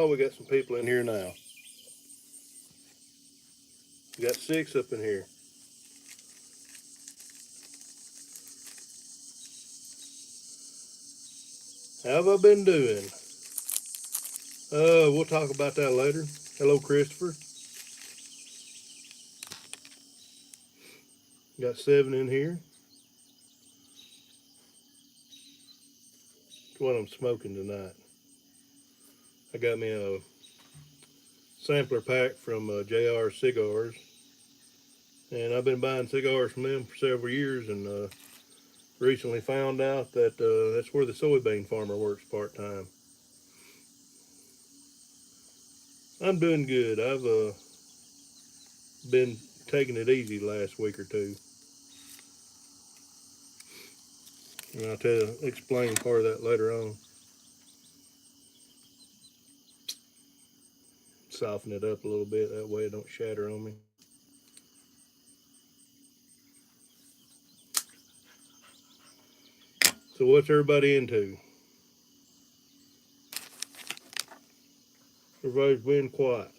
Oh, we got some people in here now. We got 6 up in here. How have I been doing? We'll talk about that later. Hello, Christopher. Got 7 in here. That's what I'm smoking tonight. I got me a sampler pack from JR Cigars, and I've been buying cigars from them for several years, and recently found out that that's where the soybean farmer works part time. I'm doing good. I've been taking it easy the last week or two, and explain part of that later on. Soften it up a little bit, that way it don't shatter on me. So what's everybody into? Everybody's been quiet.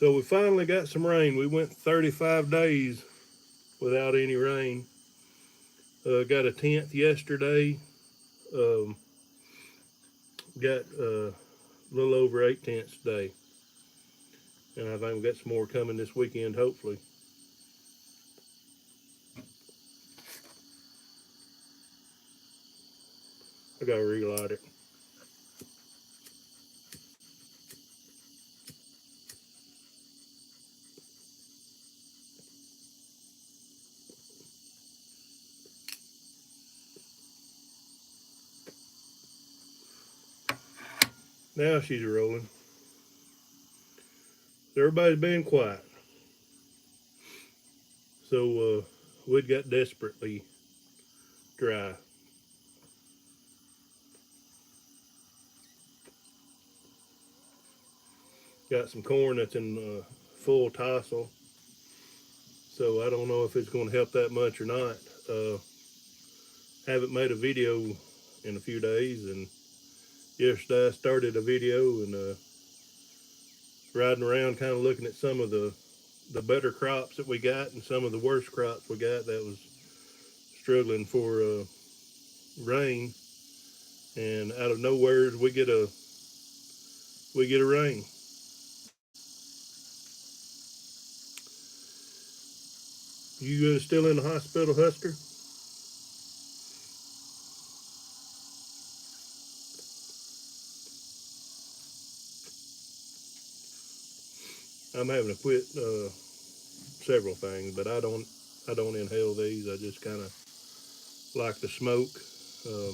So we finally got some rain. We went 35 days without any rain. Got a 10th yesterday. Um, got a little over 8 tenths today. And I think we got some more coming this weekend, hopefully. I gotta relight it. Now she's rolling. Everybody's been quiet. So we'd got desperately dry. Got some corn that's in full tassel. So I don't know if it's going to help that much or not. Haven't made a video in a few days, and yesterday I started a video and riding around kind of looking at some of the better crops that we got and some of the worst crops we got that was struggling for rain. And out of nowhere we get a rain. You still in the hospital, Husker? I'm having to quit several things, but I don't inhale these. I just kind of like the smoke. Uh,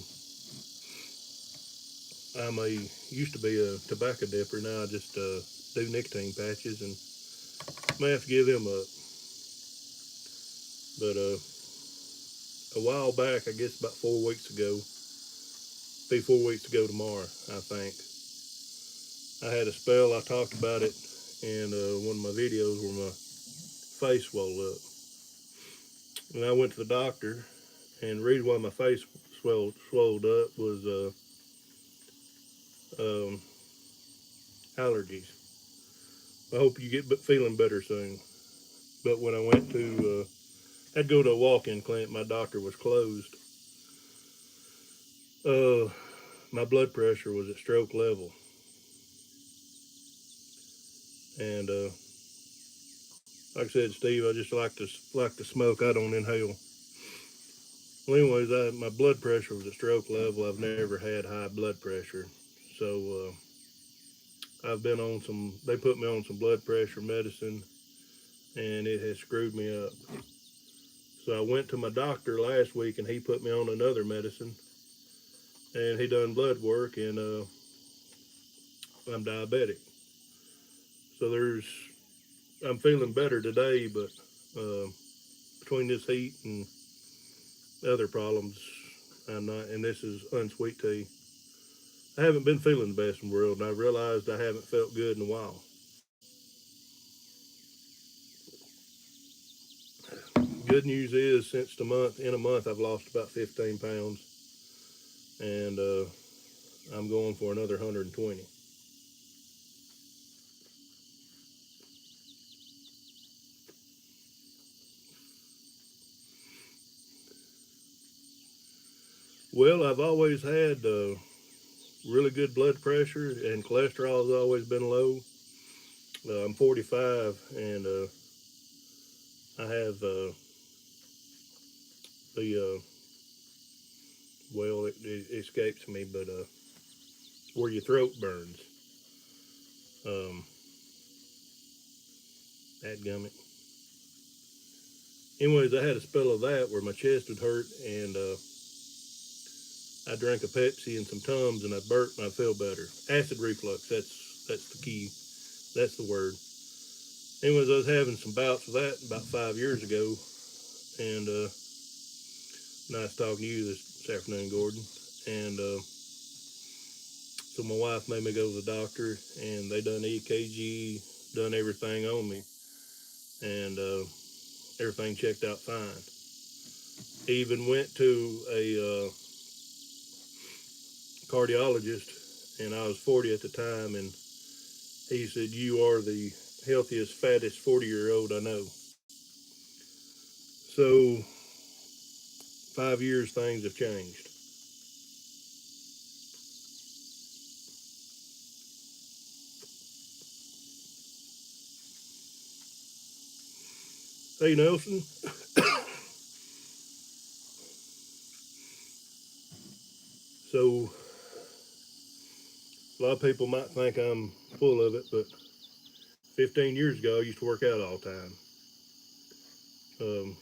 I'm a used to be a tobacco dipper. Now I just do nicotine patches, and may have to give them up. But a while back, I guess about 4 weeks ago, be 4 weeks ago tomorrow, I think. I had a spell. I talked about it in one of my videos where my face swelled up, and I went to the doctor. And the reason why my face swelled up was um, allergies. I hope you get feeling better soon. But when I went to, I'd go to a walk-in clinic. My doctor was closed. Uh, my blood pressure was at stroke level, and like I said, Steve, I just like to smoke. I don't inhale. Well, anyways, my blood pressure was at stroke level. I've never had high blood pressure, so I've been on some. They put me on some blood pressure medicine, and it has screwed me up. So I went to my doctor last week, and he put me on another medicine, and he done blood work, and I'm diabetic. So I'm feeling better today, but uh, between this heat and other problems, I'm not. And this is unsweet tea. I haven't been feeling the best in the world, and I realized I haven't felt good in a while. Good news is, since in a month, I've lost about 15 pounds, and I'm going for another 120. Well, I've always had really good blood pressure, and cholesterol has always been low. I'm 45, and I have the well, it escapes me, but where your throat burns. Um, that gummit. Anyways, I had a spell of that where my chest would hurt, and I drank a Pepsi and some Tums, and I burped, and I feel better. Acid reflux. That's the key. That's the word. Anyways, I was having some bouts with that about 5 years ago, and nice talking to you this afternoon, Gordon. And so my wife made me go to the doctor, and they done EKG, done everything on me, and everything checked out fine. Even went to a cardiologist, and I was 40 at the time, and he said, "You are the healthiest, fattest 40-year-old I know." So 5 years, things have changed. Hey, Nelson. So a lot of people might think I'm full of it, but 15 years ago, I used to work out all the time. Um,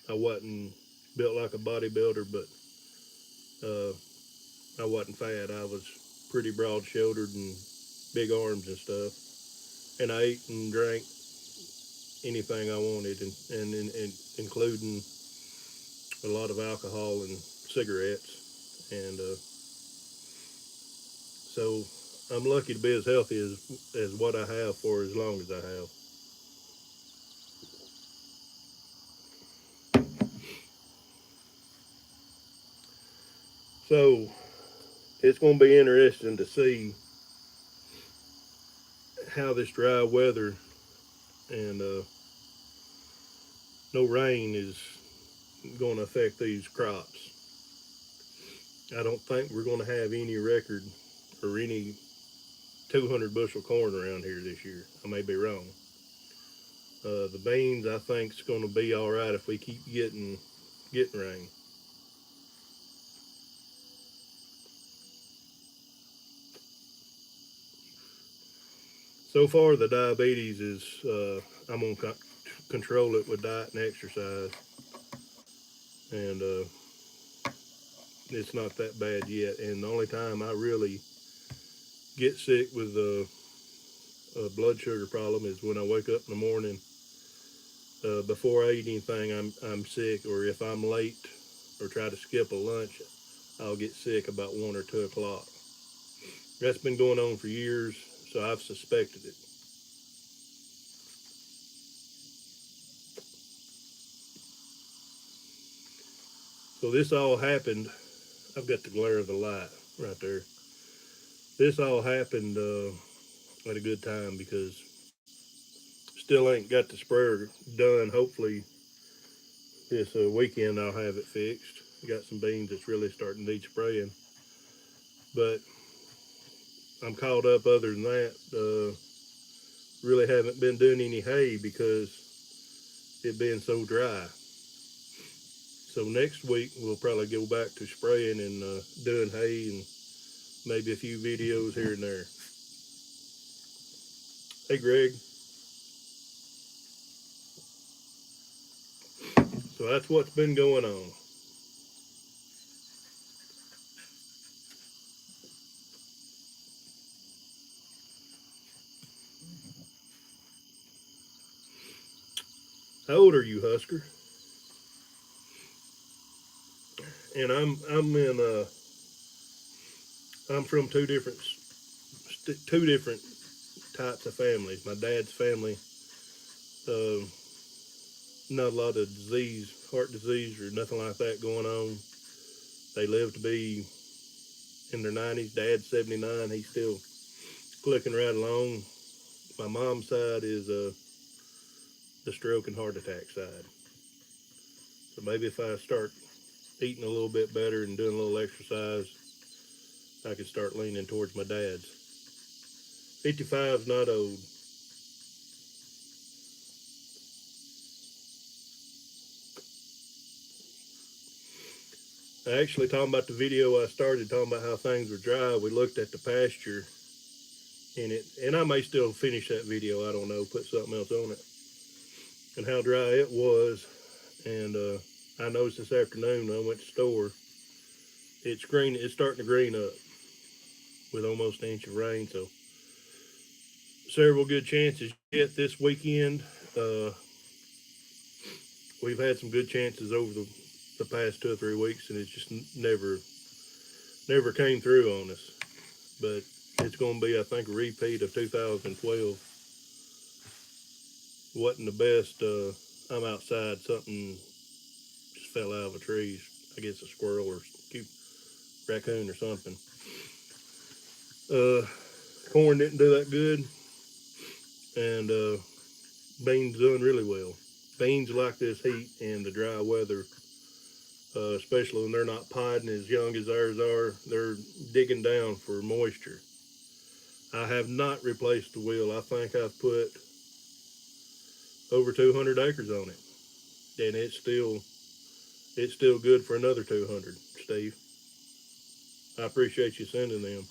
I wasn't built like a bodybuilder, but uh, I wasn't fat. I was pretty broad shouldered and big arms and stuff. And I ate and drank anything I wanted, and including a lot of alcohol and cigarettes. And so I'm lucky to be as healthy as what I have for as long as I have. So it's going to be interesting to see how this dry weather and no rain is going to affect these crops. I don't think we're going to have any record or any 200 bushel corn around here this year. I may be wrong. The beans, I think, is going to be all right if we keep getting rain. So far, the diabetes is I'm going to control it with diet and exercise, and it's not that bad yet. And the only time I really get sick with a blood sugar problem is when I wake up in the morning. Before I eat anything, I'm sick, or if I'm late or try to skip a lunch, I'll get sick about 1 or 2 o'clock. That's been going on for years, so I've suspected it. So this all happened. I've got the glare of the light right there. This all happened at a good time because still ain't got the sprayer done. Hopefully this weekend I'll have it fixed. Got some beans that's really starting to need spraying, but I'm caught up. Other than that, really haven't been doing any hay because it being so dry. So next week we'll probably go back to spraying and doing hay and maybe a few videos here and there. Hey Greg, so that's what's been going on. How old are you, Husker? And I'm in I'm from two different types of families. My dad's family, uh, not a lot of disease, heart disease or nothing like that going on. They live to be in their 90s. Dad's 79. He's still clicking right along. My mom's side is the stroke and heart attack side. So maybe if I start eating a little bit better and doing a little exercise, I could start leaning towards my dad's. 55 is not old. Actually, talking about the video I started talking about how things were dry, we looked at the pasture in it, and I may still finish that video. I don't know, put something else on it, and how dry it was. And I noticed this afternoon when I went to the store, it's green. It's starting to green up with almost an inch of rain. So several good chances yet this weekend. Uh, we've had some good chances over the past 2 or 3 weeks, and it's just never came through on us. But it's going to be, I think, a repeat of 2012. Wasn't the best. I'm outside, something just fell out of a tree. I guess a squirrel or cute raccoon or something. Corn didn't do that good, and beans doing really well. Beans like this heat and the dry weather, especially when they're not podding as young as ours are, they're digging down for moisture. I have not replaced the wheel. I think I've put over 200 acres on it, and it's still good for another 200. Steve, I appreciate you sending them.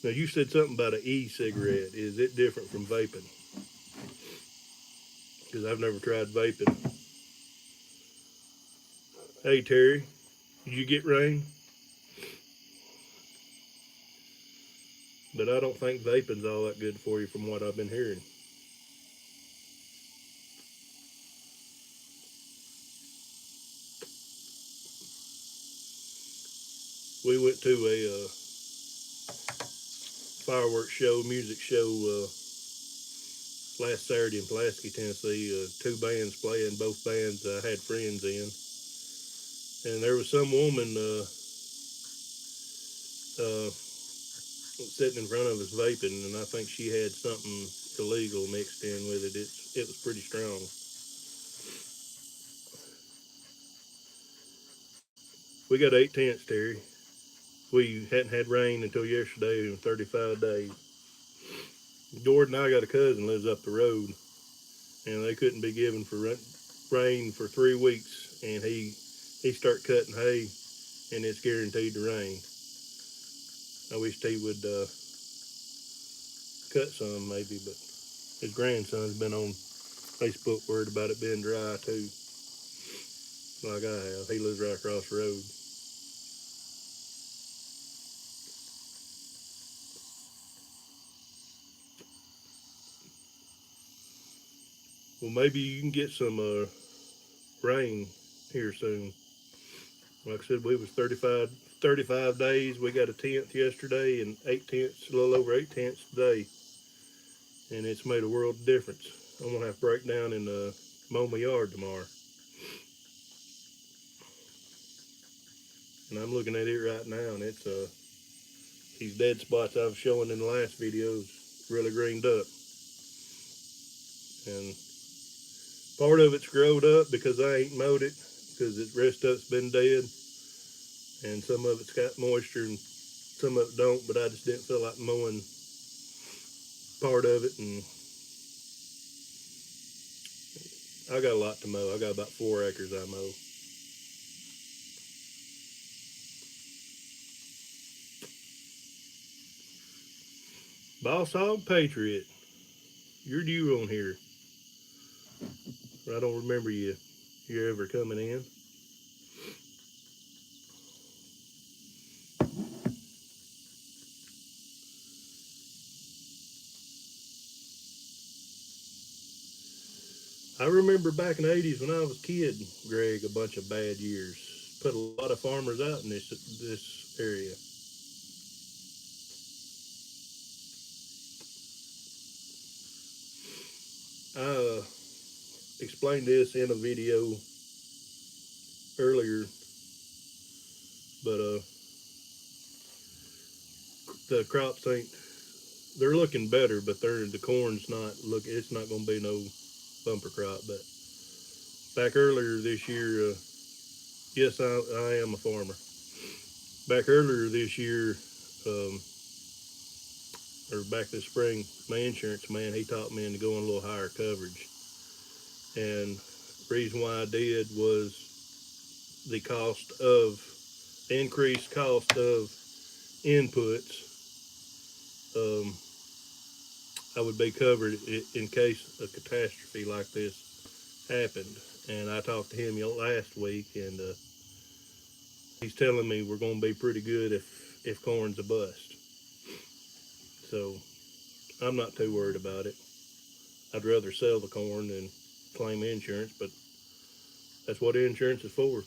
Now you said something about an e-cigarette. Is it different from vaping? Because I've never tried vaping. Hey Terry, did you get rain? But I don't think vaping's all that good for you from what I've been hearing. We went to a fireworks show, music show last Saturday in Pulaski, Tennessee. Two bands playing, both bands I had friends in. And there was some woman sitting in front of us vaping, and I think she had something illegal mixed in with it. It was pretty strong. We got 8 tenths, Terry. We hadn't had rain until yesterday in 35 days. Jordan and I got a cousin lives up the road, and they couldn't be given for rain for 3 weeks, and he start cutting hay, and it's guaranteed to rain. I wished he would cut some maybe, but his grandson's been on Facebook worried about it being dry too, like I have. He lives right across the road. Well, maybe you can get some rain here soon. Like I said, we was 35 days. We got a tenth yesterday and 8 tenths, a little over 8 tenths today, and it's made a world of difference. I'm gonna have to break down and mow my yard tomorrow. And I'm looking at it right now, and it's these dead spots I was showing in the last videos really greened up, and part of it's growed up because I ain't mowed it, because the rest of it's been dead, and some of it's got moisture and some of it don't. But I just didn't feel like mowing part of it, and I got a lot to mow. I got about 4 acres I mow. Boss Hog Patriot, you're due on here. I don't remember you ever coming in. I remember back in the 80s when I was a kid, Greg, a bunch of bad years. Put a lot of farmers out in this area. I explained this in a video earlier, but the crops ain't. They're looking better, but the corn's not look. It's not going to be no bumper crop. But back earlier this year, yes, I am a farmer. Back earlier this year, um, or back this spring, my insurance man he taught me into going a little higher coverage, and the reason why I did was the cost of the increased cost of inputs. Um, I would be covered in case a catastrophe like this happened. And I talked to him last week, and he's telling me we're going to be pretty good if corn's a bust. So I'm not too worried about it. I'd rather sell the corn than claim insurance, but that's what insurance is for.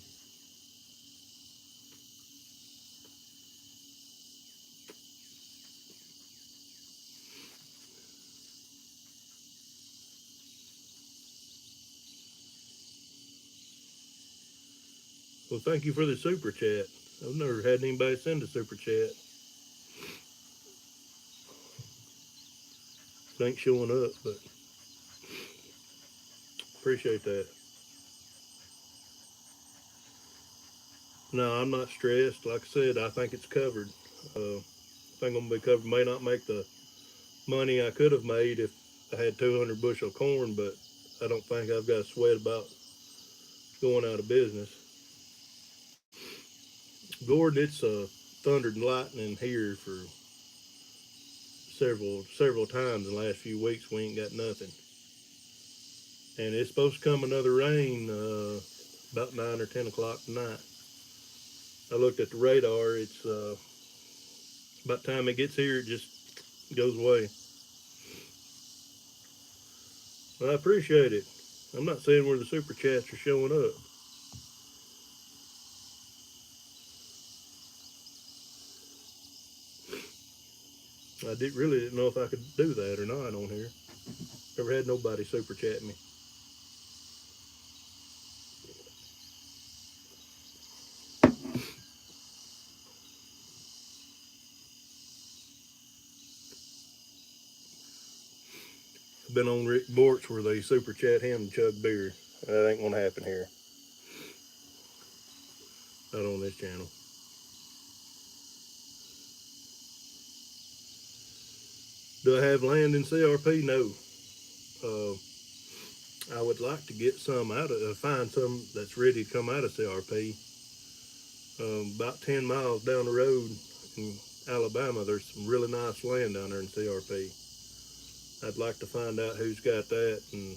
Well, thank you for the super chat. I've never had anybody send a super chat. It ain't showing up, but appreciate that. No, I'm not stressed. Like I said, I think it's covered. I think I'm gonna be covered. May not make the money I could have made if I had 200 bushel of corn, but I don't think I've got to sweat about going out of business. Gordon, it's thundered and lightning here for several times in the last few weeks. We ain't got nothing, and it's supposed to come another rain about 9 or 10 o'clock tonight. I looked at the radar. It's about the time it gets here, it just goes away. Well, I appreciate it. I'm not saying where the super chats are showing up. Really didn't know if I could do that or not on here. Never had nobody super chat me. I've been on Rick Bort's where they super chat him and chug beer. That ain't gonna happen here. Not on this channel. Do I have land in CRP? No. Uh, I would like to get some out of, find some that's ready to come out of CRP. About 10 miles down the road in Alabama, there's some really nice land down there in CRP. I'd like to find out who's got that and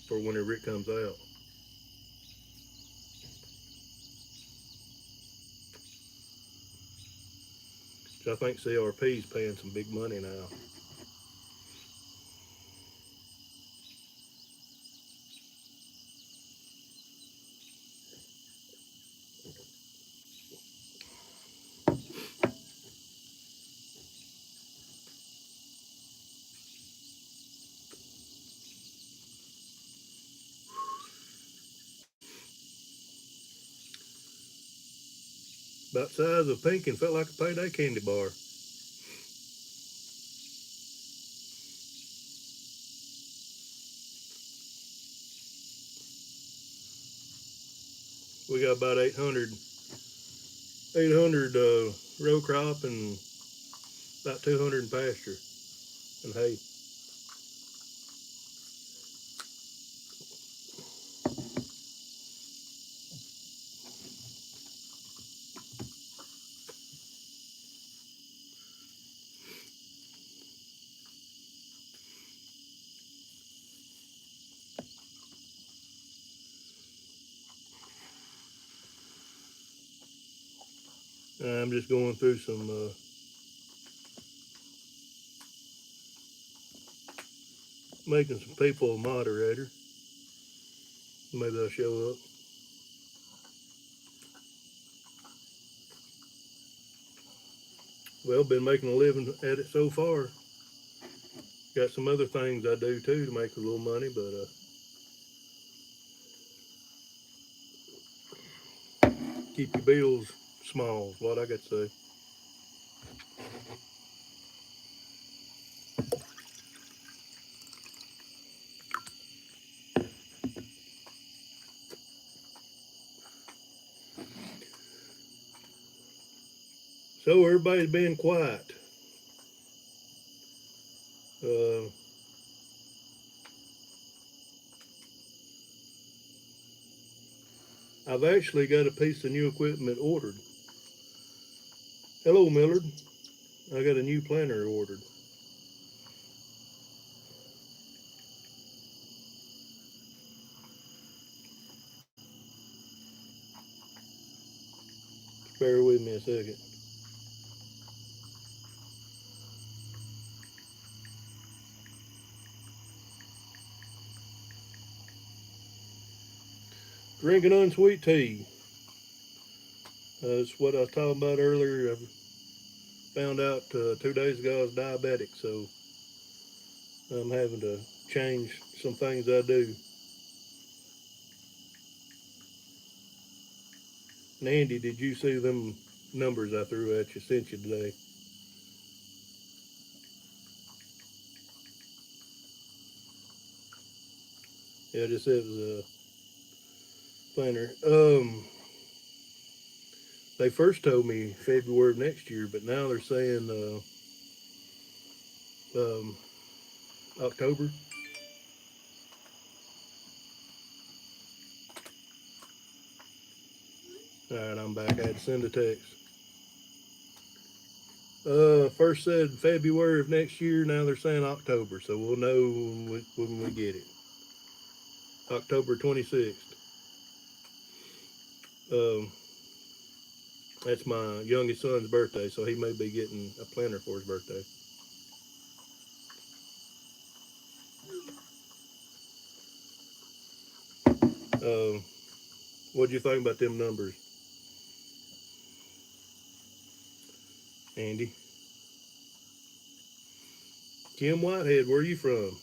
for whenever it comes out. So I think CRP's paying some big money now. About the size of pink and felt like a payday candy bar. We got about 800 row crop and about 200 in pasture and hay. I'm just going through making some people a moderator. Maybe they'll show up. Well, been making a living at it so far. Got some other things I do too to make a little money, but keep your bills small is what I got to say. So everybody's being quiet. Uh, I've actually got a piece of new equipment ordered. Hello, Millard. I got a new planter ordered. Bear with me a second. Drinking unsweet tea. That's what I was talking about earlier. I found out 2 days ago I was diabetic, so I'm having to change some things I do. And Andy, did you see them numbers I threw at you, sent you today? Yeah, just said it was a planner. They first told me February of next year, but now they're saying October. All right, I'm back. I had to send a text. First said February of next year. Now they're saying October, so we'll know when we get it. October 26th. Um, that's my youngest son's birthday, so he may be getting a planter for his birthday. Um, what'd you think about them numbers, Andy? Kim Whitehead, where are you from?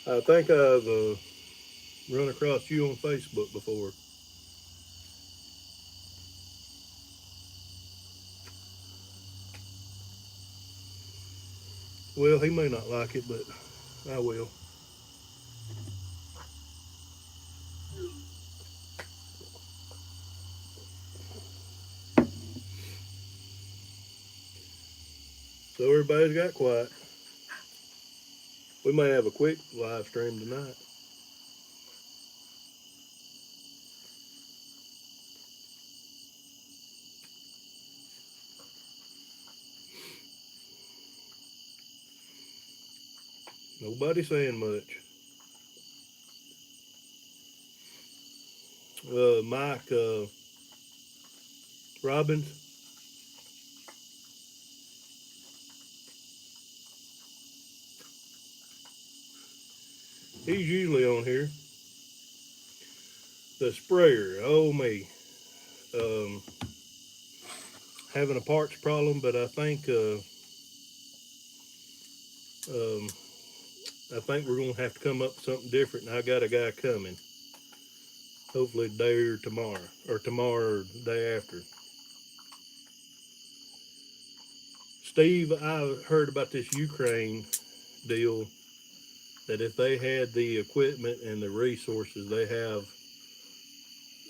I think I've run across you on Facebook before. Well, he may not like it, but I will. So everybody's got quiet. We may have a quick live stream tonight. Nobody saying much. Mike Robbins, he's usually on here. The sprayer, oh me. Um, Having a parts problem, but um, I think we're gonna have to come up with something different. And I got a guy coming, hopefully today or tomorrow or the day after. Steve, I heard about this Ukraine deal. That if they had the equipment and the resources, they have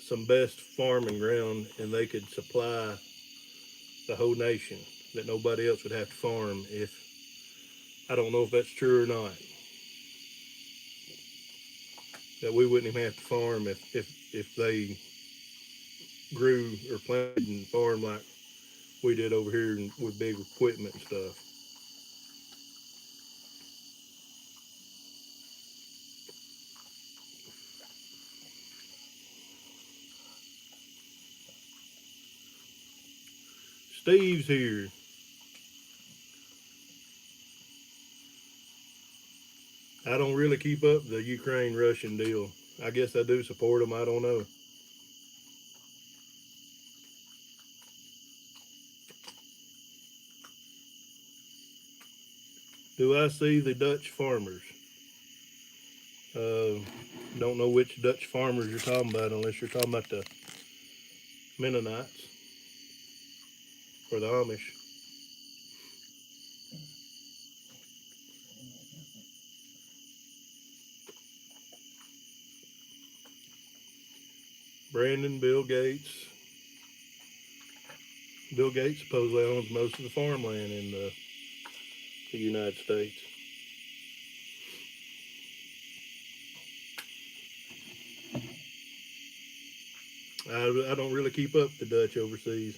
some best farming ground, and they could supply the whole nation. That nobody else would have to farm. If I don't know if that's true or not. that we wouldn't even have to farm if they grew or planted and farmed like we did over here with big equipment and stuff. Steve's here. I don't really keep up the Ukraine Russian deal. I guess I do support them. I don't know. Do I see the Dutch farmers? Uh, don't know which Dutch farmers you're talking about unless you're talking about the Mennonites or the Amish. Brandon, Bill Gates. Bill Gates supposedly owns most of the farmland in the United States. I don't really keep up the Dutch overseas.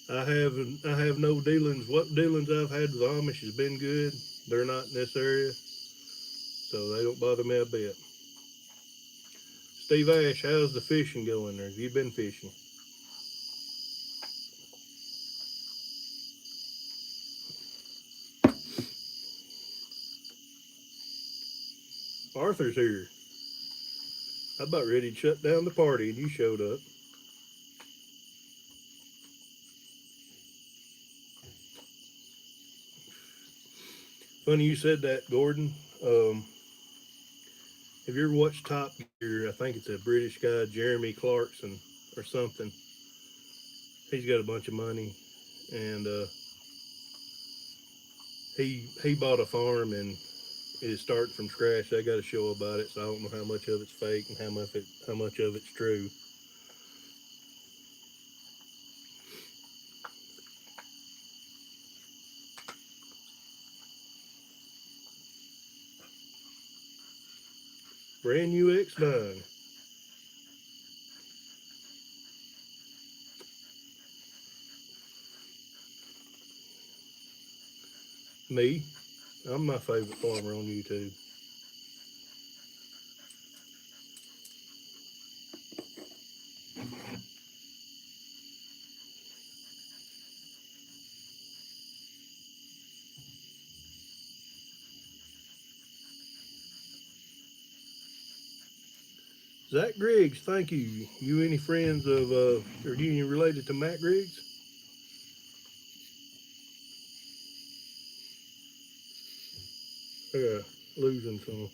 I have no dealings. What dealings I've had with the Amish has been good. They're not in this area, so they don't bother me a bit. Steve Ash, how's the fishing going there? Have you been fishing? Arthur's here. I'm about ready to shut down the party, and you showed up. Funny you said that, Gordon. Have you ever watched Top Gear? I think it's a British guy, Jeremy Clarkson or something. He's got a bunch of money, and he bought a farm and is starting from scratch. They got a show about it, so I don't know how much of it's fake and how much of it's true. Brand new X9. Me, I'm my favorite farmer on YouTube. Zach Griggs, thank you. You any friends of, or you related to Matt Griggs? I got losing some.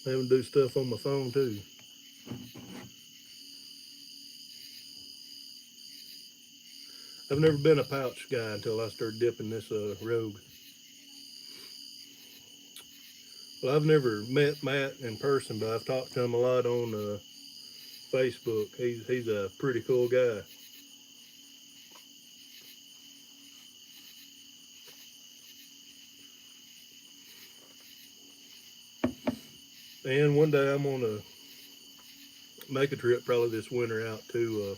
Having to do stuff on my phone too. I've never been a pouch guy until I started dipping this Rogue. Well, I've never met Matt in person, but I've talked to him a lot on Facebook. He's a pretty cool guy. And one day I'm gonna make a trip, probably this winter, out to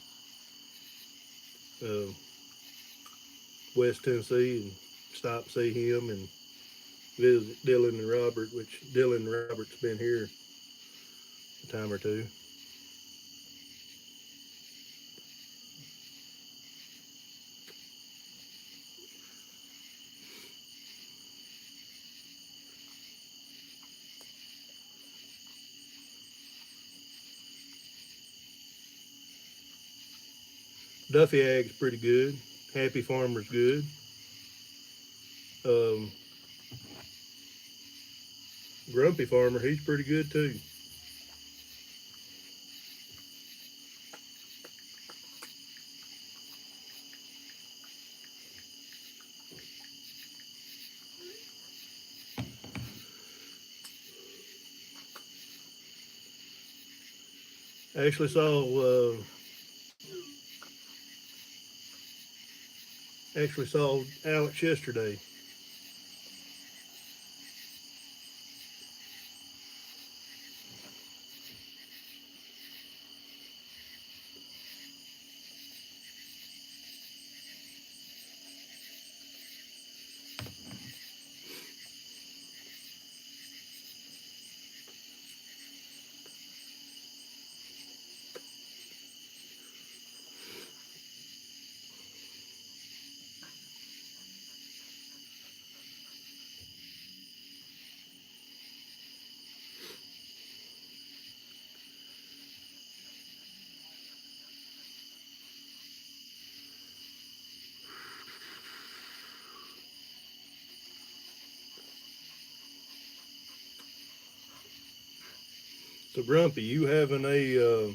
West Tennessee and stop see him and visit Dylan and Robert, which Dylan and Robert's been here a time or two. Duffy Ag's pretty good. Happy Farmer's good. Um, Grumpy Farmer, he's pretty good too. I actually saw Actually saw Alex yesterday. So Grumpy, you having a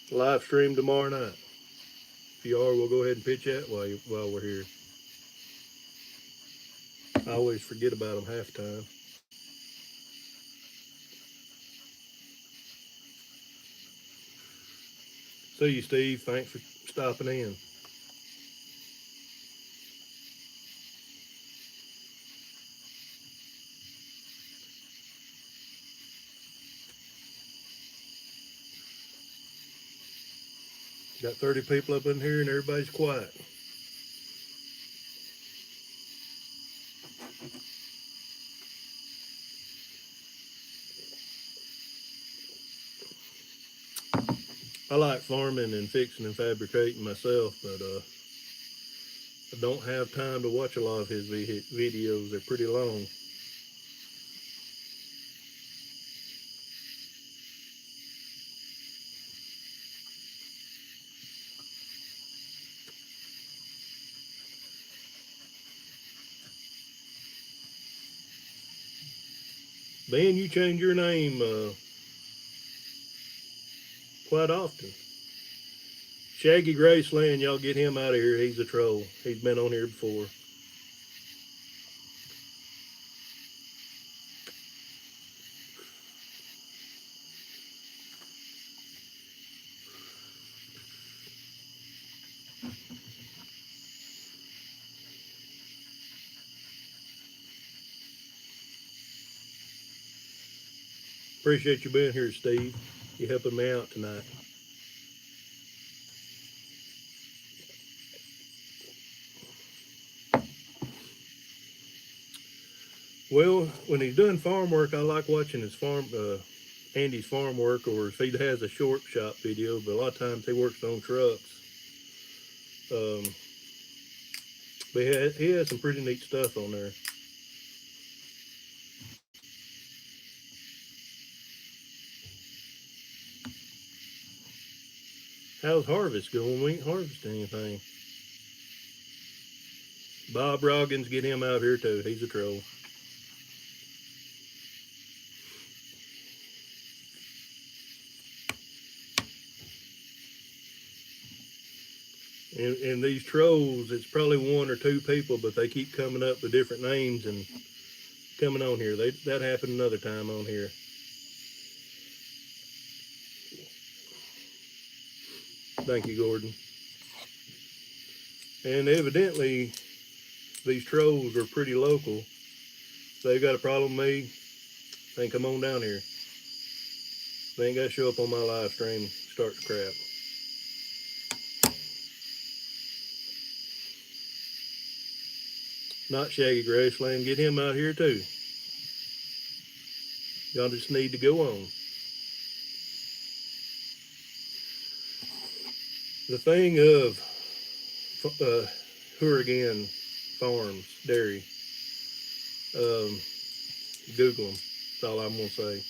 live stream tomorrow night? If you are, we'll go ahead and pitch that while we're here. I always forget about them half the time. See you, Steve. Thanks for stopping in. Got 30 people up in here and everybody's quiet. I like farming and fixing and fabricating myself, but I don't have time to watch a lot of his videos. They're pretty long. Ben, you change your name quite often. Shaggy Graceland, y'all get him out of here. He's a troll. He's been on here before. Appreciate you being here, Steve. You helping me out tonight. Well, when he's doing farm work, I like watching his Andy's farm work, or if he has a short shop video. But a lot of times he works on trucks. Um, but he has some pretty neat stuff on there. How's harvest going? We ain't harvesting anything. Bob Roggins, get him out here too. He's a troll. And these trolls, it's probably one or two people, but they keep coming up with different names and coming on here. That happened another time on here. Thank you, Gordon. And evidently, these trolls are pretty local. If they've got a problem with me, they can come on down here. They ain't got to show up on my live stream, start the crap. Not Shaggy Graceland, get him out here too. Y'all just need to go on. The thing of Hourigan Farms Dairy, Google them. That's all I'm gonna say.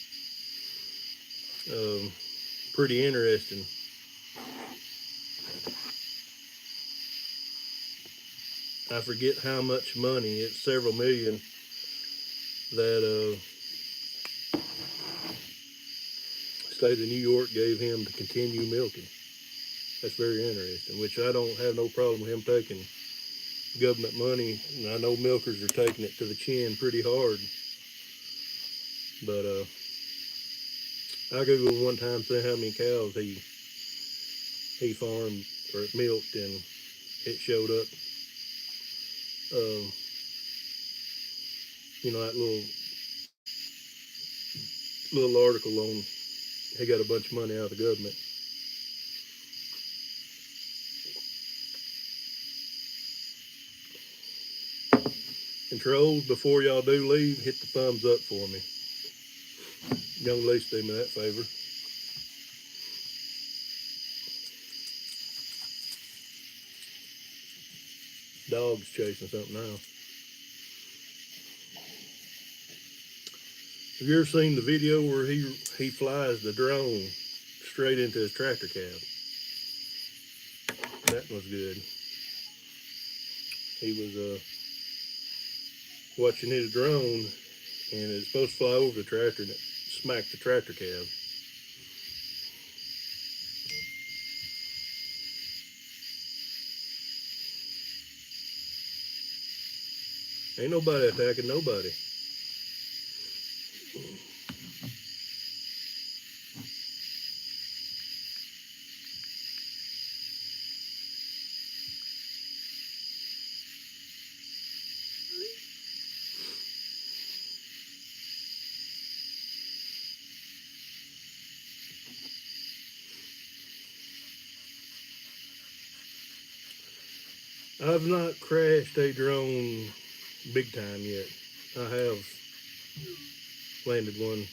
Pretty interesting. I forget how much money. It's several million that state of New York gave him to continue milking. That's very interesting. Which I don't have no problem with him taking government money. And I know milkers are taking it to the chin pretty hard. But I googled one time saying how many cows he farmed or milked, and it showed up. You know, that little article on he got a bunch of money out of the government. And trolls, before y'all do leave, hit the thumbs up for me. Young Lisa do me that favor. Dog's chasing something now. Have you ever seen the video where he flies the drone straight into his tractor cab? That was good. He was watching his drone, and it's supposed to fly over the tractor, and it smacked the tractor cab. Ain't nobody attacking nobody. I've not crashed a drone big time yet. I have landed one.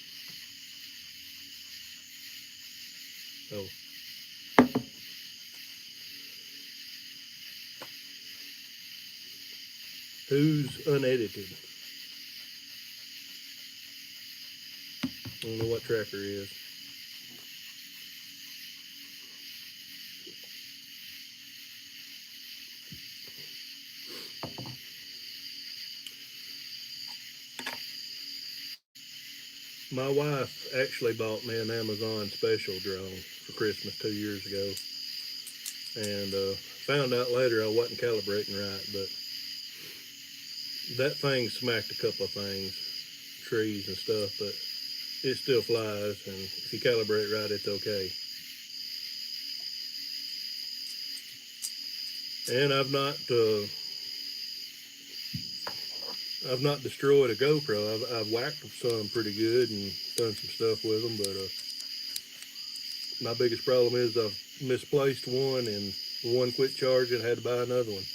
Oh. Who's unedited? I don't know what tracker is. My wife actually bought me an Amazon special drone for Christmas 2 years ago, and found out later I wasn't calibrating right, but that thing smacked a couple of things, trees and stuff, but it still flies, and if you calibrate right, it's okay. And I've not destroyed a GoPro. I've whacked some pretty good and done some stuff with them, but my biggest problem is I've misplaced one, and one quit charging, had to buy another one.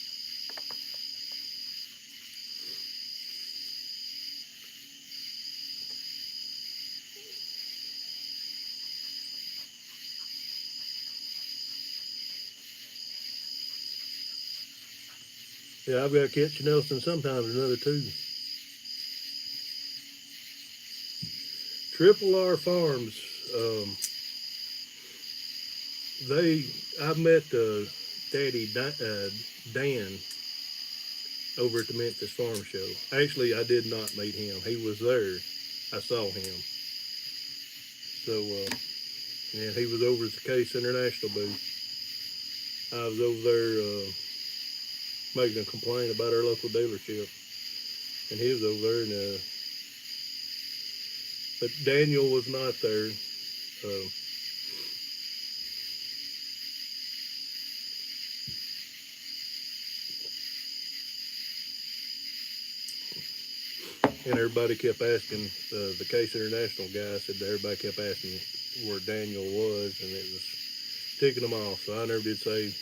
Yeah, I've got to catch Nelson sometimes another two. Triple R Farms, I met Daddy Dan over at the Memphis Farm Show. Actually, I did not meet him. He was there. I saw him. So, and he was over at the Case International booth. I was over there making a complaint about our local dealership, and he was over there. And but Daniel was not there. And everybody kept asking, the Case International guy said that everybody kept asking where Daniel was, and it was ticking them off. So I never did say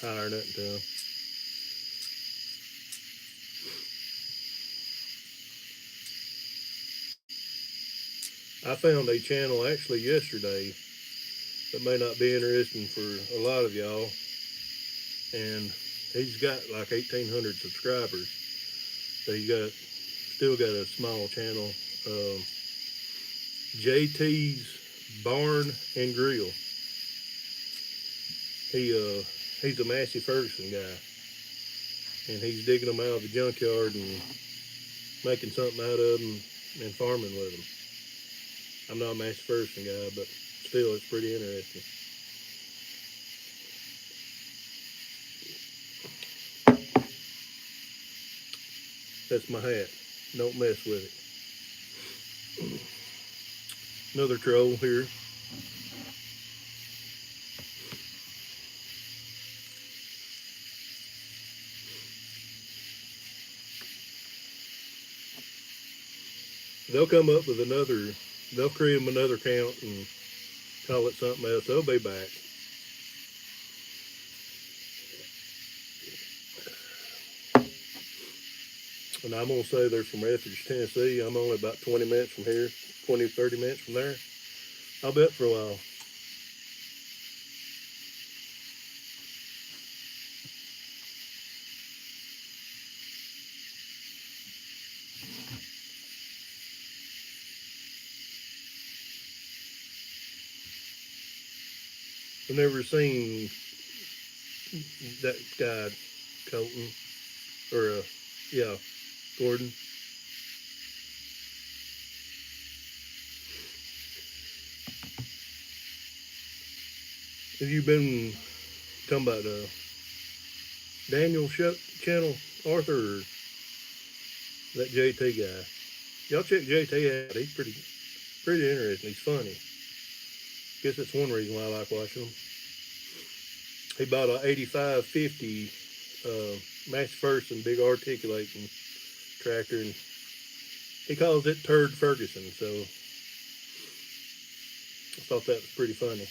hi or nothing to him. I found a channel actually yesterday that may not be interesting for a lot of y'all, and he's got like 1,800 subscribers. So he still got a small channel. JT's Barn and Grill. He's a Massey Ferguson guy, and he's digging them out of the junkyard and making something out of them and farming with them. I'm not a Massey Ferguson guy, but still, it's pretty interesting. That's my hat. Don't mess with it. Another troll here. they'll come up with another. They'll create them another count and call it something else. They'll be back. And I'm gonna say they're from Etheridge, Tennessee. I'm only about 20 minutes from here, 20, 30 minutes from there. I'll be up for a while. I've never seen that guy, Colton, or yeah, Gordon. Have you been talking about Daniel show, channel, Arthur, or that JT guy? Y'all check JT out. He's pretty interesting. He's funny. Guess that's one reason why I like watching him. He bought a 8550 Max Ferguson big articulating tractor, and he calls it Turd Ferguson. So I thought that was pretty funny.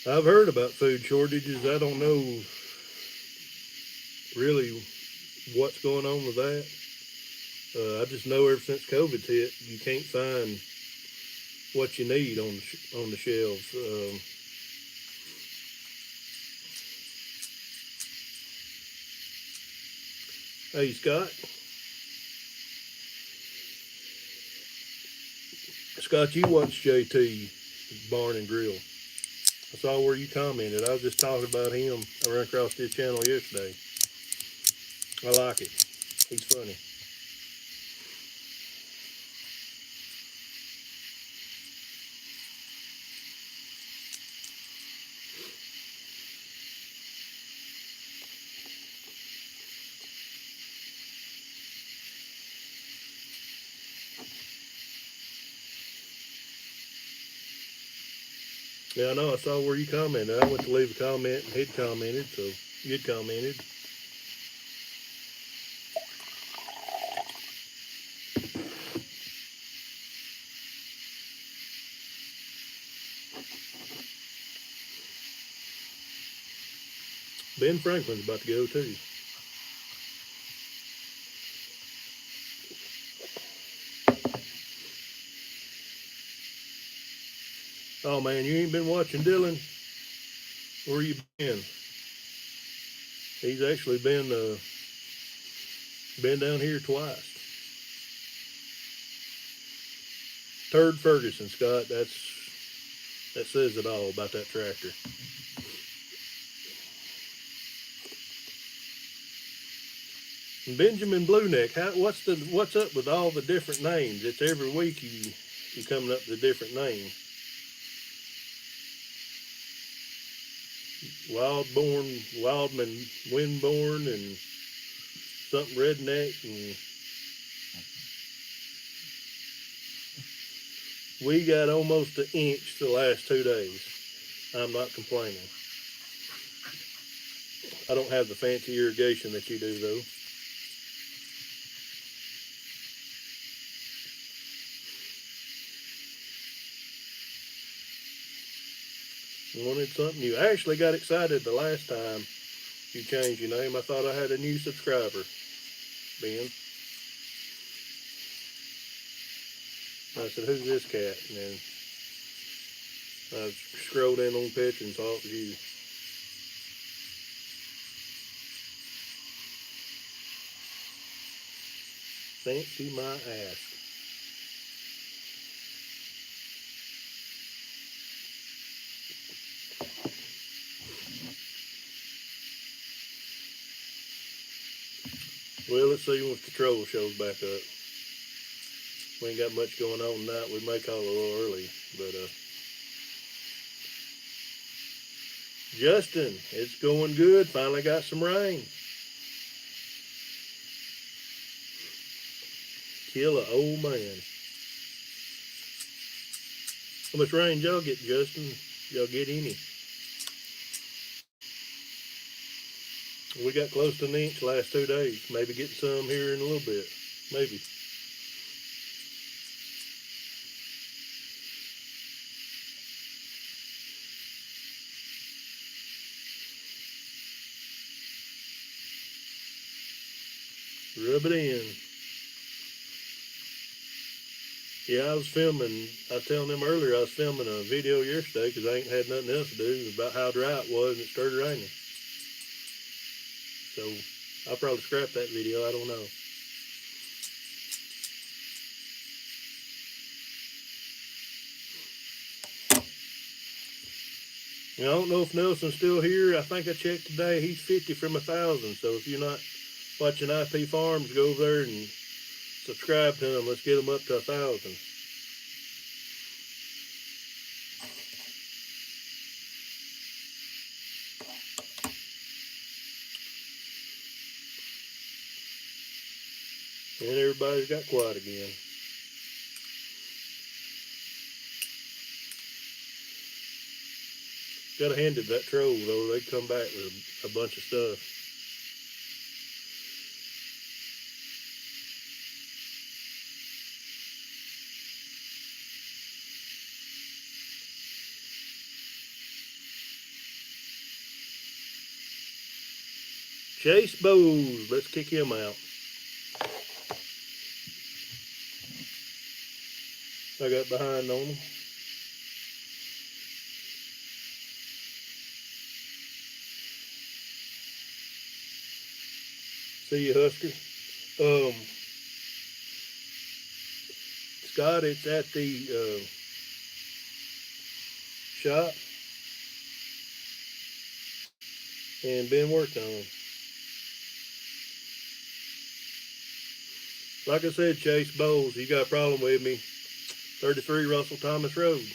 I've heard about food shortages. I don't know really what's going on with that. I just know ever since COVID's hit, you can't find what you need on the shelves. Hey Scott, you watch JT Barn and Grill. I saw where you commented. I was just talking about him. I ran across his channel yesterday. I like it. He's funny. Yeah, I know. I saw where you commented. I went to leave a comment, and he'd commented, so you'd commented. Ben Franklin's about to go too. Oh man, you ain't been watching Dylan? Where you been? He's actually been down here twice. Turd Ferguson, Scott. That says it all about that tractor. And Benjamin Blueneck, what's up with all the different names? It's every week you coming up with a different name. Wildman, Windborn, and something redneck, and we got almost an inch the last 2 days. I'm not complaining. I don't have the fancy irrigation that you do though. Wanted something new. I actually got excited the last time you changed your name. I thought I had a new subscriber, Ben. I said, "Who's this cat?" And then I scrolled in on the picture and saw it was you. Fancy my ass. Well, let's see when the troll shows back up. We ain't got much going on tonight. We may call it a little early, but Justin, it's going good. Finally got some rain. Kill a old man. How much rain y'all get, Justin? Y'all get any? We got close to an inch last 2 days. Maybe getting some here in a little bit. Maybe. Rub it in. Yeah, I was filming. I was telling them earlier I was filming a video yesterday because I ain't had nothing else to do about how dry it was and it started raining. So I'll probably scrap that video. I don't know. I don't know if Nelson's still here. I think I checked today. He's 50 from 1,000. So if you're not watching IP Farms, go over there and subscribe to him. Let's get him up to 1,000. And everybody's got quiet again. Got to hand it that troll though. They come back with a bunch of stuff. Chase Bowes, let's kick him out. I got behind on him. See you, Husker. Scott, it's at the shop and been worked on. Like I said, Chase Bowles, you got a problem with me, 33 Russell Thomas Road.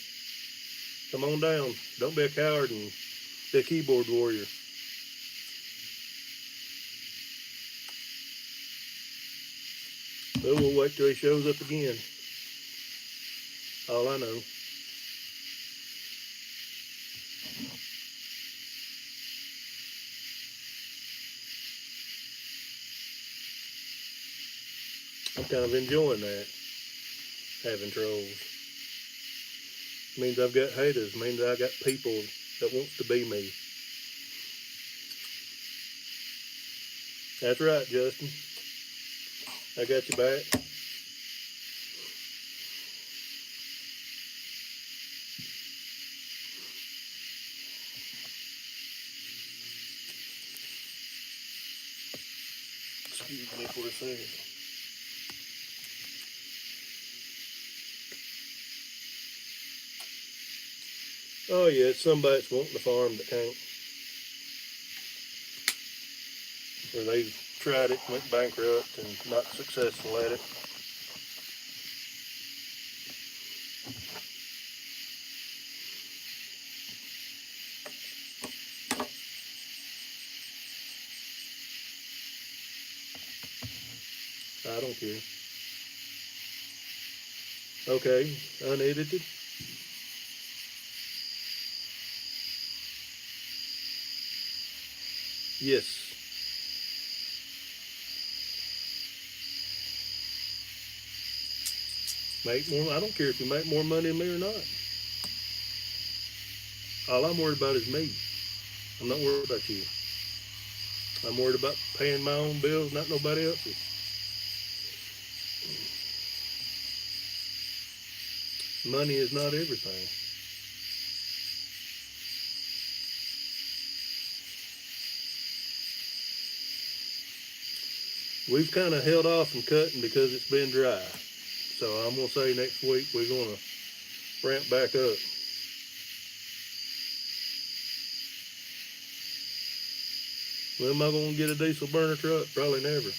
Come on down. Don't be a coward and be a keyboard warrior. But we'll wait till he shows up again. All I know. I'm kind of enjoying that, having trolls. Means I've got haters. Means I got people that wants to be me. That's right, Justin. I got you back. Excuse me for a second. Oh yeah, it's somebody that's wanting to farm that can't. Or they've tried it, went bankrupt, and not successful at it. I don't care. Okay, unedited. Yes. Make more. I don't care if you make more money than me or not. All I'm worried about is me. I'm not worried about you. I'm worried about paying my own bills, not nobody else's. Money is not everything. We've kind of held off from cutting because it's been dry. So I'm going to say next week we're going to ramp back up. When am I going to get a diesel burner truck? Probably never.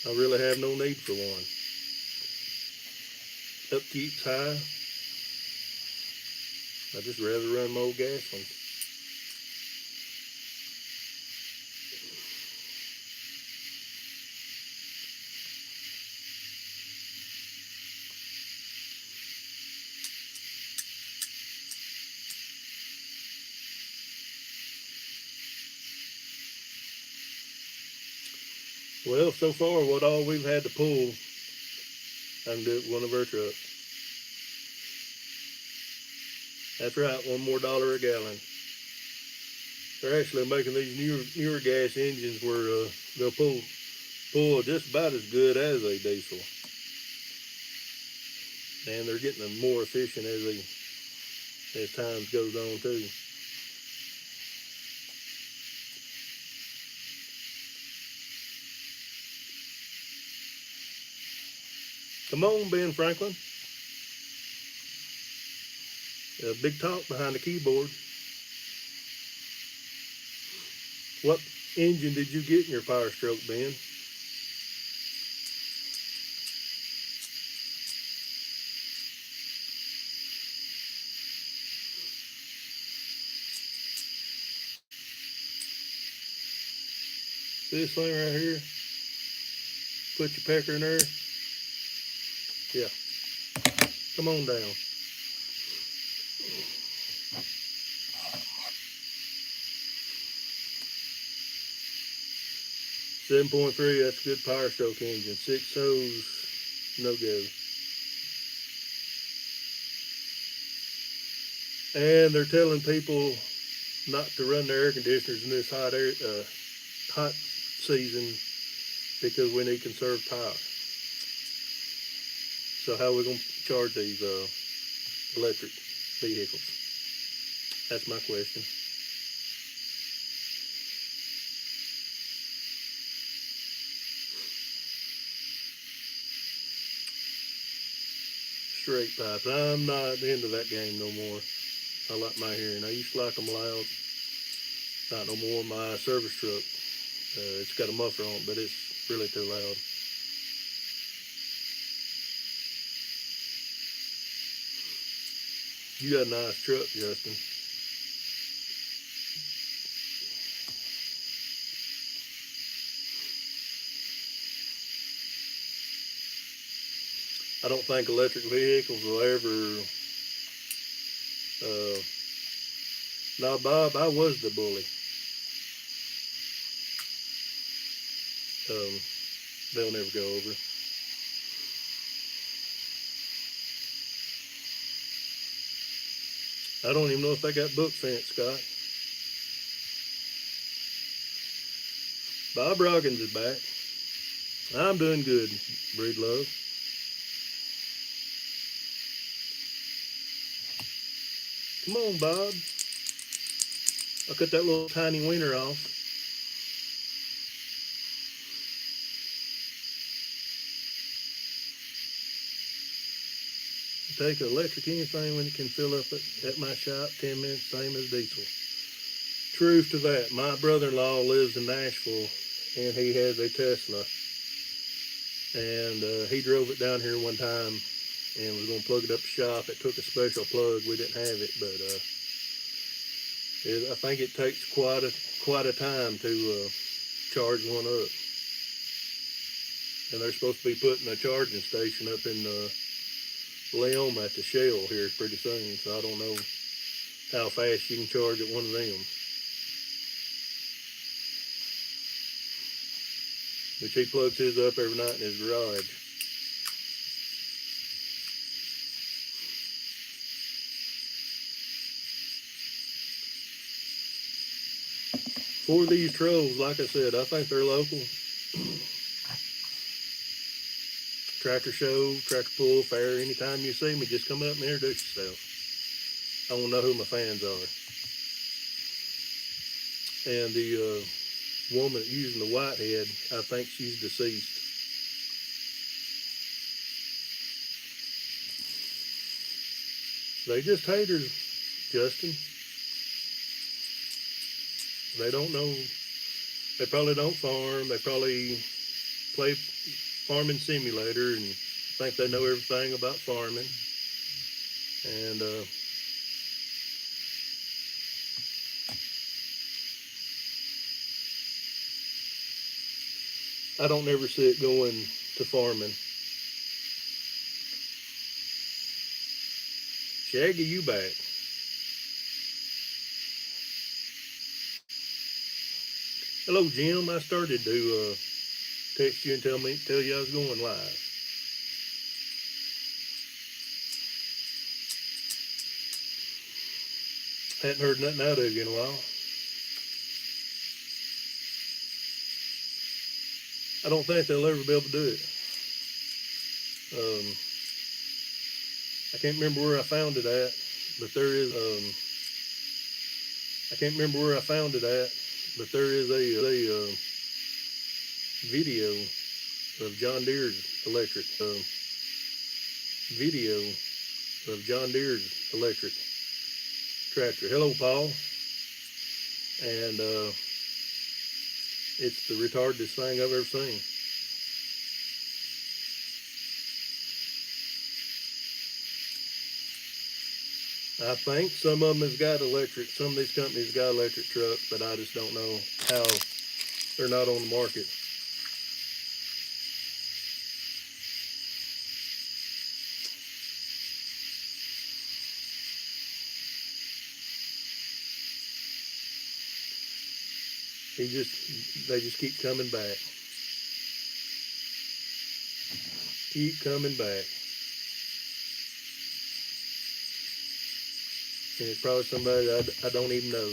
I really have no need for one. Upkeep's high. I'd just rather run my old gas one. Well, so far, what all we've had to pull, I can do it with one of our trucks. That's right, $1 more a gallon. They're actually making these newer gas engines where they'll pull just about as good as a diesel, and they're getting them more efficient as time goes on too. Come on, Ben Franklin. Big talk behind the keyboard. What engine did you get in your Power Stroke, Ben? This thing right here. Put your pecker in there. Yeah. Come on down. 7.3, that's a good Power Stroke engine. 6 hose, no go. And they're telling people not to run their air conditioners in this hot season because we need conserved power. So how are we gonna charge these electric vehicles? That's my question. Straight pipes. I'm not into that game no more. I like my hearing. I used to like them loud. Not no more. My service truck. It's got a muffler on it, but it's really too loud. You got a nice truck, Justin. I don't think electric vehicles will ever. Uh, now, Bob, I was the bully. Um, they'll never go over. I don't even know if they got book fence, Scott. Bob Roggins is back. I'm doing good, Breed Love. Come on, Bob. I'll cut that little tiny wiener off. Take electric anything when it can fill up at my shop 10 minutes, same as diesel. Truth to that. My brother-in-law lives in Nashville, and he has a Tesla. And he drove it down here one time and was going to plug it up the shop. It took a special plug. We didn't have it, but I think it takes quite a time to charge one up. And they're supposed to be putting a charging station up in Leon at the Shell here pretty soon. So I don't know how fast you can charge at one of them. But he plugs his up every night in his garage. For these trolls, like I said, I think they're local. Tractor show, tractor pull, fair, anytime you see me, just come up and introduce yourself. I want to know who my fans are. And the woman using the whitehead, I think she's deceased. They just haters, Justin. They don't know. They probably don't farm. They probably play farming simulator and think they know everything about farming. And I don't ever see it going to farming. Shaggy, you back. Hello, Jim. I started to text you and tell you I was going live. Hadn't heard nothing out of you in a while. I don't think they'll ever be able to do it. I can't remember where I found it at, but there is I can't remember where I found it at, but there is a video of John Deere's electric video of John Deere's electric tractor. Hello, Paul. And it's the retardedest thing I've ever seen. I think some of them has got electric, some of these companies got electric trucks, but I just don't know how they're not on the market. They just keep coming back. Keep coming back. And it's probably somebody that I don't even know.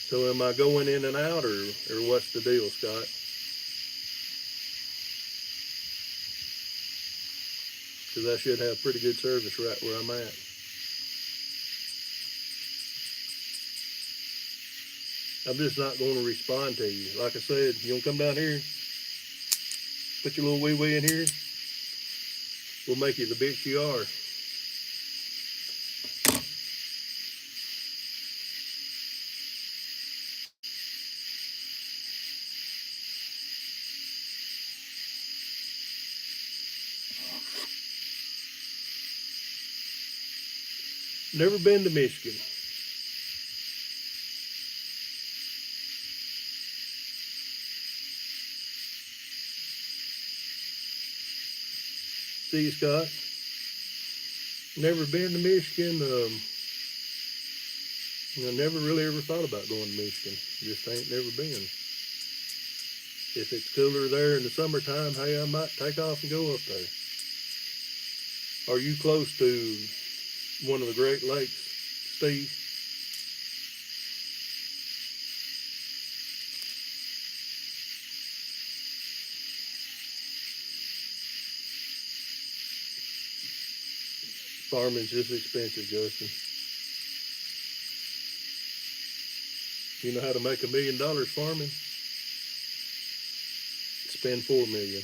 So am I going in and out, or what's the deal, Scott? Because I should have pretty good service right where I'm at. I'm just not going to respond to you. Like I said, you want to come down here, put your little wee in here, we'll make you the bitch you are. Never been to Michigan. See you, Scott. Never been to Michigan. I never really ever thought about going to Michigan. Just ain't never been. If it's cooler there in the summertime, hey, I might take off and go up there. Are you close to one of the Great Lakes, Steve? Farming's just expensive, Justin. You know how to make $1 million farming? Spend $4 million.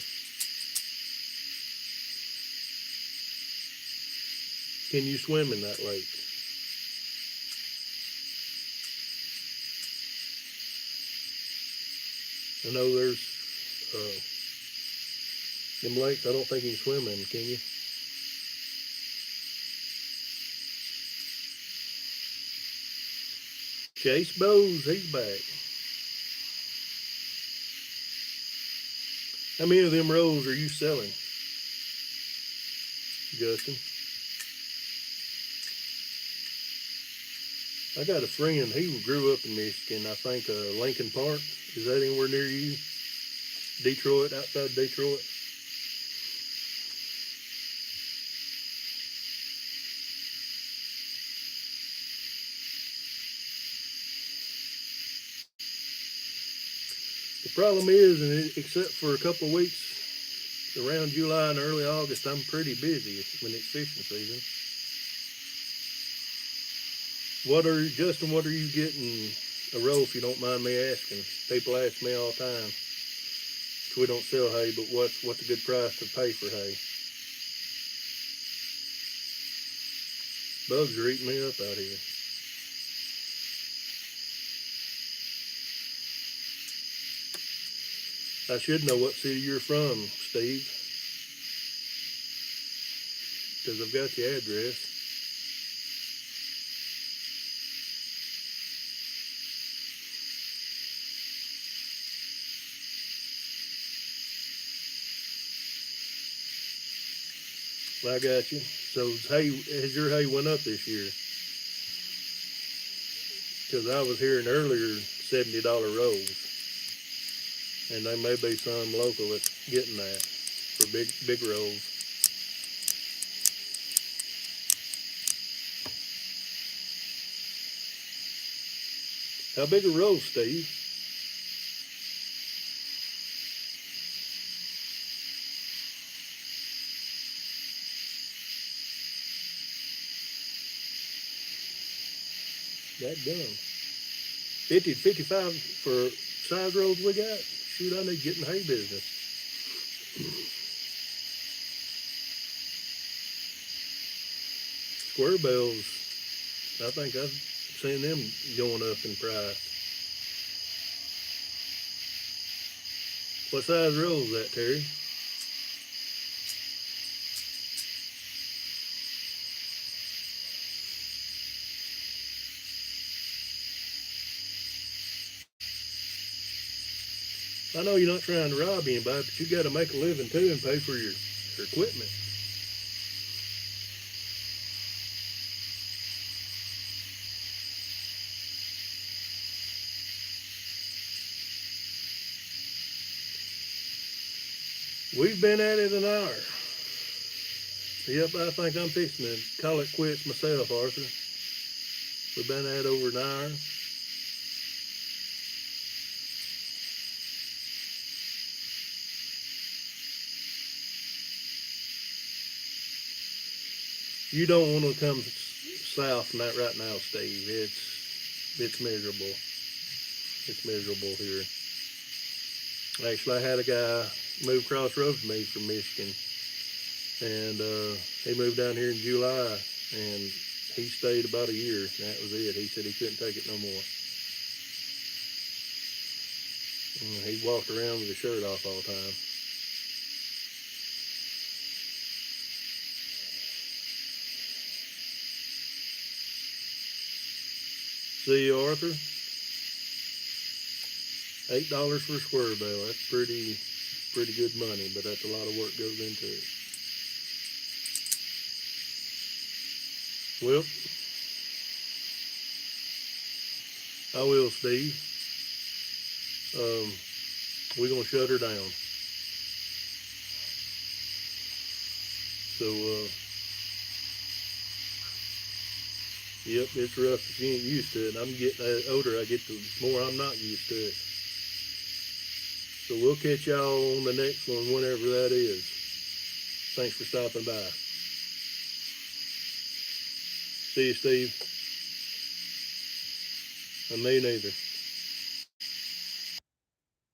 Can you swim in that lake? I know there's them lakes I don't think you can swim in, can you? Chase Bowes, he's back. How many of them rolls are you selling, Justin? I got a friend, he grew up in Michigan, I think Lincoln Park. Is that anywhere near you? Detroit, outside Detroit? The problem is, and except for a couple of weeks around July and early August, I'm pretty busy when it's fishing season. Justin, what are you getting a roll, if you don't mind me asking? People ask me all the time. We don't sell hay, but what's a good price to pay for hay? Bugs are eating me up out here. I should know what city you're from, Steve, because I've got your address. I got you. So has your hay went up this year? Because I was hearing earlier $70 rolls, and there may be some local that's getting that for big rolls. How big a roll, Steve? That done. 50 to 55 for size rolls we got. Shoot, I need to get in the hay business. Square bells, I think I've seen them going up in price. What size roll is that, Terry? I know you're not trying to rob anybody, but you got to make a living too and pay for your equipment. We've been at it an hour. Yep, I think I'm fixing to call it quits myself, Arthur. We've been at it over an hour. You don't want to come south from that right now, Steve. It's miserable. It's miserable here. Actually, I had a guy move across the road from me from Michigan, and he moved down here in July, and he stayed about a year, and that was it. He said he couldn't take it no more. And he walked around with his shirt off all the time. See you, Arthur. $8 for a square bale. That's pretty good money, but that's a lot of work goes into it. Well, I will, Steve. We're gonna shut her down. So, yep, it's rough if you ain't used to it. And I'm getting older. I get the more I'm not used to it. So we'll catch y'all on the next one, whenever that is. Thanks for stopping by. See you, Steve. And me neither.